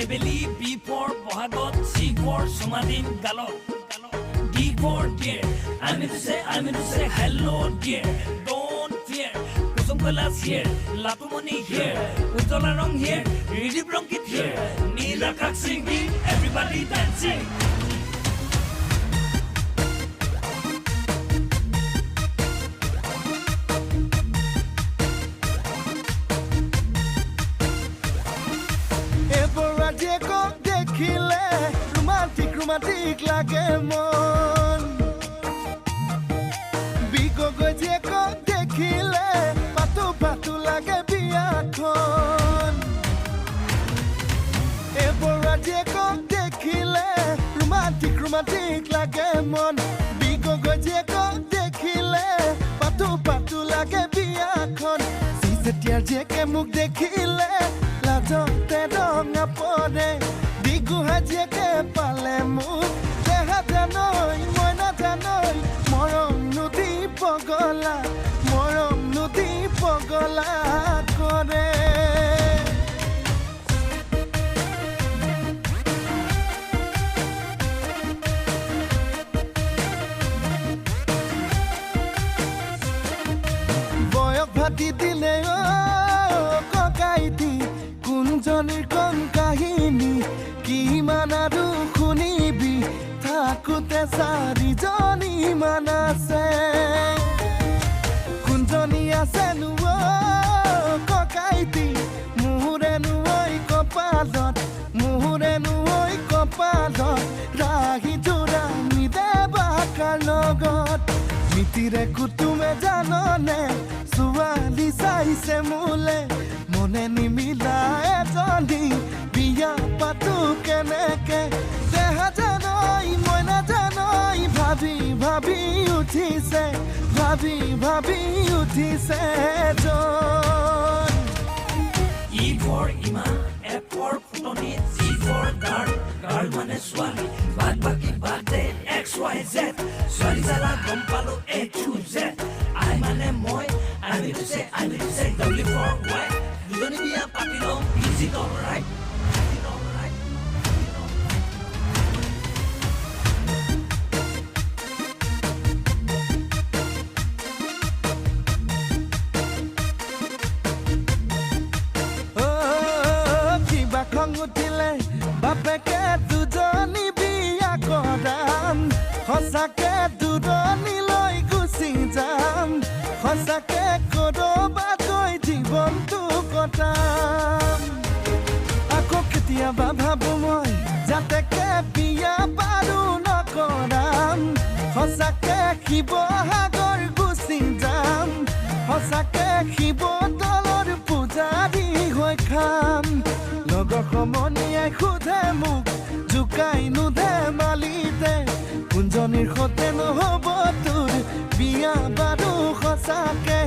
Ebeli B for Bohagot, C for Sumadin Galot. D for dear. I'm in to say hello dear. Don't fear. Kusumkalas here. Latumoni here. Utolarong here. Ridi Bronkit here. Nila Kak singing. Everybody dancing. Romantic লাগে মন বিগো গজে কো দেখিলে পাতু পাতু লাগে বিয়াখন এবরা যে কো দেখিলে romantic লাগে মন বিগো গজে কো দেখিলে পাতু পাতু লাগে বিয়াখন সিসেটিয়ার যে কে মুখ দেখিলে লাজতে রঙা পড়ে Guha jeke pale mu deha janoi moina janoi morom nudi pogola kore boyok bhati dile o kokaiti kunjonir kon kahini কিমান আৰু শুনিবি থাকোতে চাৰিজনী মান আছে কোনজনী আছে নো ককাইতি মোৰে নুই কপালত ৰাহি জোৰা মিদে বাকাৰ লগত মিতিৰে কুটুমে জাননে ছোৱালী চাইছে মোলে মনে নিমিলা এজনী বিয়া পাতো কেনেকে দেহা জানই মইনা জানই ভাবি উঠিছে জন E for Ima, F for Futoni, C for girl মানে ছোৱালী বাদ বাকি বাদে X Y Z ছোৱালী জালা গম পালো A to Z I মানে মই I mean to say W for Y দুজনী বিয়া পাতি লম easy alright উঠিলে বাপেকে দুজনী বিয়া কৰাম সঁচাকে দূৰণিলৈ গুচি যাম সঁচাকে কৰবাকৈ জীৱনটো কটাম আকৌ কেতিয়াবা ভাবো মই যাতেকে বিয়া বাৰু নকৰাম সঁচাকে শিৱসাগৰ গুচি যাম সঁচাকে শিৱদৌলৰ পূজাৰী হৈ খাম লগৰ সমনীয়াই সোধে মোক জোকাই নুধে মালিতে কোনজনীৰ সতে নহ'ব তোৰ বিয়া বাৰু সঁচাকে